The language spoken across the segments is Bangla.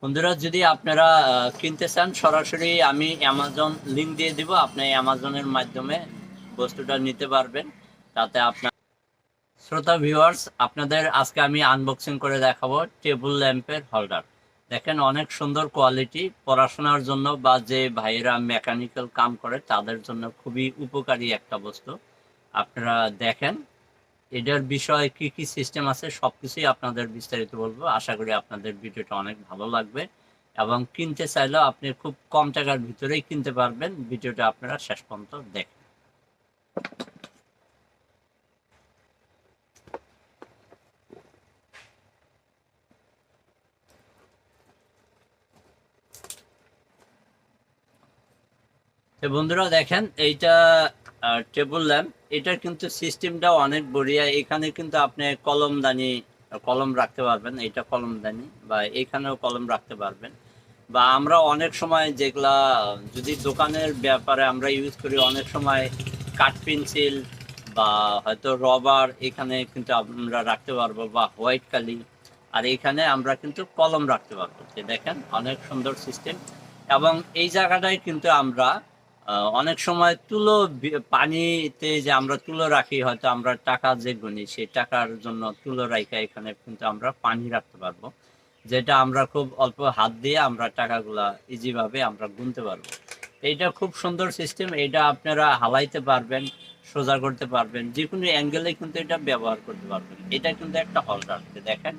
বন্ধুরা, যদি আপনারা কিনতে চান, সরাসরি আমি অ্যামাজন লিংক দিয়ে দিব, আপনি অ্যামাজনের মাধ্যমে বস্তুটা নিতে পারবেন। তাতে আপনার শ্রোতা ভিউয়ার্স, আপনাদের আজকে আমি আনবক্সিং করে দেখাবো টেবিল ল্যাম্পের হোল্ডার। দেখেন, অনেক সুন্দর কোয়ালিটি, পড়াশোনার জন্য বা যে ভাইয়েরা মেকানিক্যাল কাম করে তাদের জন্য খুবই উপকারী একটা বস্তু। আপনারা দেখেন এটার বিষয়ে কি কি সিস্টেম আছে সবকিছুই আপনাদের বিস্তারিত বলবো। আশা করি আপনাদের ভিডিওটা অনেক ভালো লাগবে এবং কিনতে চাইলেও আপনি খুব কম টাকার ভিতরেই কিনতে পারবেন। ভিডিওটা আপনারা শেষ পর্যন্ত দেখেন। তো বন্ধুরা দেখেন, এইটা টেবিল ল্যাম্প। এটার কিন্তু সিস্টেমটা অনেক বড়িয়া। এখানে কিন্তু আপনি কলমদানি কলম রাখতে পারবেন, এটা কলমদানি, বা এখানেও কলম রাখতে পারবেন। বা আমরা অনেক সময় যেগুলা যদি দোকানের ব্যাপারে আমরা ইউজ করি, অনেক সময় কাঠ পেন্সিল বা হয়তো রবার এখানে কিন্তু আমরা রাখতে পারবো, বা হোয়াইট কালি। আর এখানে আমরা কিন্তু কলম রাখতে পারবো। দেখেন, অনেক সুন্দর সিস্টেম। এবং এই জায়গাটায় কিন্তু আমরা অনেক সময় তুলো পানিতে যে আমরা তুলো রাখি, হয়তো আমরা টাকা যে গুনি সেই টাকার জন্য তুলো রাখা, এখানে কিন্তু আমরা পানি রাখতে পারবো, যেটা আমরা খুব অল্প হাত দিয়ে আমরা টাকাগুলা ইজি ভাবে আমরা গুনতে পারবো। এইটা খুব সুন্দর সিস্টেম। এটা আপনারা হালাইতে পারবেন, সোজা করতে পারবেন, যে কোনো অ্যাঙ্গেলে কিন্তু এটা ব্যবহার করতে পারবেন। এটা কিন্তু একটা হোল্ডার। দেখেন,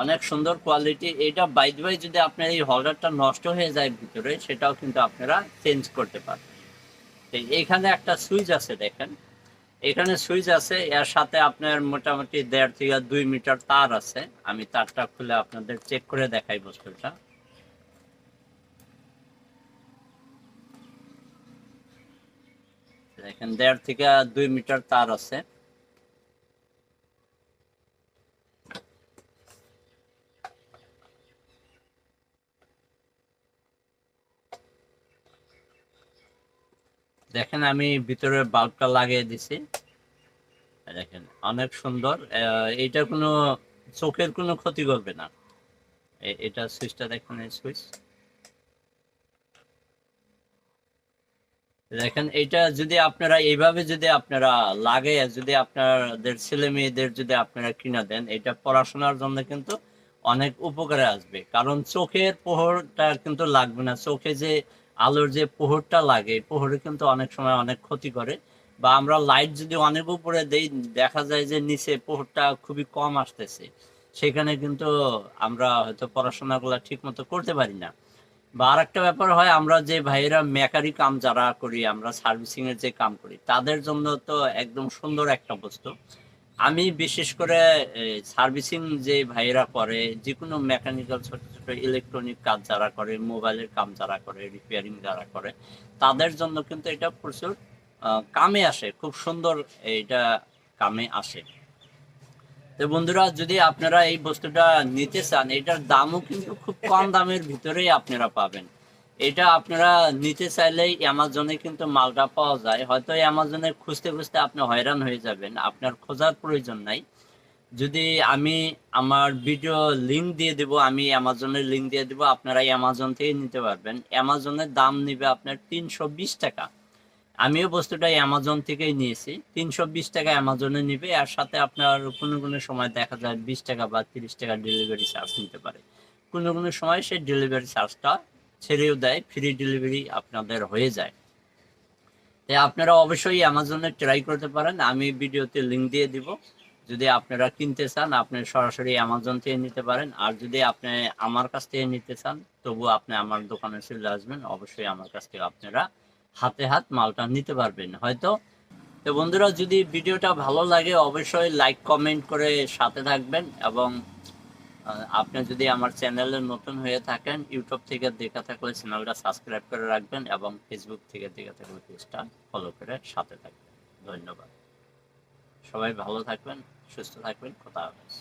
অনেক সুন্দর কোয়ালিটি। এটা বাই দ্য ওয়ে, যদি আপনার এই হোল্ডারটা নষ্ট হয়ে যায় ভিতরে, সেটাও কিন্তু আপনারা চেঞ্জ করতে পারবেন। এখানে একটা সুইচ আছে, দেখেন এখানে সুইচ আছে। এর সাথে আপনার মোটামুটি 1.5 থেকে 2 মিটার তার আছে। আমি তারটা খুলে আপনাদের চেক করে দেখাই বস্তুটা। দেখেন, 1.5 থেকে 2 মিটার তার আছে। দেখেন, আমি ভিতরে বাল্বটা লাগিয়ে দিছি। দেখেন, অনেক সুন্দর। এটা কোনো চোখের কোনো ক্ষতি করবে না। এটা সুইচটা দেখেন, এই সুইচ দেখেন। এটা যদি আপনারা এইভাবে যদি আপনারা লাগে, যদি আপনাদের ছেলে মেয়েদের যদি আপনারা কিনা দেন, এটা পড়াশোনার জন্য কিন্তু অনেক উপকারে আসবে। কারণ চোখের প্রহরটা কিন্তু লাগবে না। চোখে যে আলোর যে প্রহরটা লাগে, প্রহরে কিন্তু অনেক সময় অনেক ক্ষতি করে। বা আমরা লাইট যদি অনেক উপরে দেই, দেখা যায় যে নিচে প্রহরটা খুবই কম আসতেছে, সেখানে কিন্তু আমরা হয়তো পড়াশোনাগুলো ঠিক মতো করতে পারি না। বা আরেকটা ব্যাপার হয়, আমরা যে ভাইয়েরা মেকারি কাম যারা করি, আমরা সার্ভিসিং এর যে কাম করি, তাদের জন্য তো একদম সুন্দর একটা বস্তু। আমি বিশেষ করে সার্ভিসিং যে ভাইয়েরা করে, যে কোনো মেকানিক্যাল ছোট ছোট ইলেকট্রনিক কাজ যারা করে, মোবাইলের কাম যারা করে, রিপেয়ারিং যারা করে, তাদের জন্য কিন্তু এটা প্রচুর কামে আসে, খুব সুন্দর এটা কামে আসে। তো বন্ধুরা, যদি আপনারা এই বস্তুটা নিতে চান, এটার দামও কিন্তু খুব কম দামের ভিতরেই আপনারা পাবেন। এটা আপনারা নিতে চাইলেই অ্যামাজনে কিন্তু মালটা পাওয়া যায়। হয়তো অ্যামাজনে খুঁজতে খুঁজতে আপনি হয়রান হয়ে যাবেন, আপনার খোঁজার প্রয়োজন নাই। যদি আমি আমার ভিডিও লিঙ্ক দিয়ে দেব, আমি অ্যামাজনের লিঙ্ক দিয়ে দেবো, আপনারা অ্যামাজন থেকে নিতে পারবেন। অ্যামাজনের দাম নিবে আপনার 320 টাকা। আমিও বস্তুটা অ্যামাজন থেকেই নিয়েছি। 320 টাকা অ্যামাজনে নিবে, আর সাথে আপনার কোনো কোনো সময় দেখা যায় 20 টাকা বা 30 টাকা ডেলিভারি চার্জ নিতে পারে। কোনো কোনো সময় সে ডেলিভারি চার্জটা ছেড়েও দেয়, ফ্রি ডেলিভারি আপনাদের হয়ে যায়। তাই আপনারা অবশ্যই অ্যামাজনে ট্রাই করতে পারেন, আমি ভিডিওতে লিঙ্ক দিয়ে দিব। যদি আপনারা কিনতে চান, আপনি সরাসরি অ্যামাজন থেকে নিতে পারেন। আর যদি আপনি আমার কাছ থেকে নিতে চান, তবু আপনি আমার দোকানে চলে আসবেন, অবশ্যই আমার কাছ থেকে আপনারা হাতে হাত মালটা নিতে পারবেন হয়তো। তো বন্ধুরা, যদি ভিডিওটা ভালো লাগে, অবশ্যই লাইক কমেন্ট করে সাথে থাকবেন। এবং আপনি যদি আমার চ্যানেলে নতুন হয়ে থাকেন, ইউটিউব থেকে দেখে থাকলে চ্যানেলটা সাবস্ক্রাইব করে রাখবেন, এবং ফেসবুক থেকে দেখে থাকলে পেজটা ফলো করে সাথে থাকবেন। ধন্যবাদ। সবাই ভালো থাকবেন, সুস্থ থাকবেন। খোদা হাফেজ।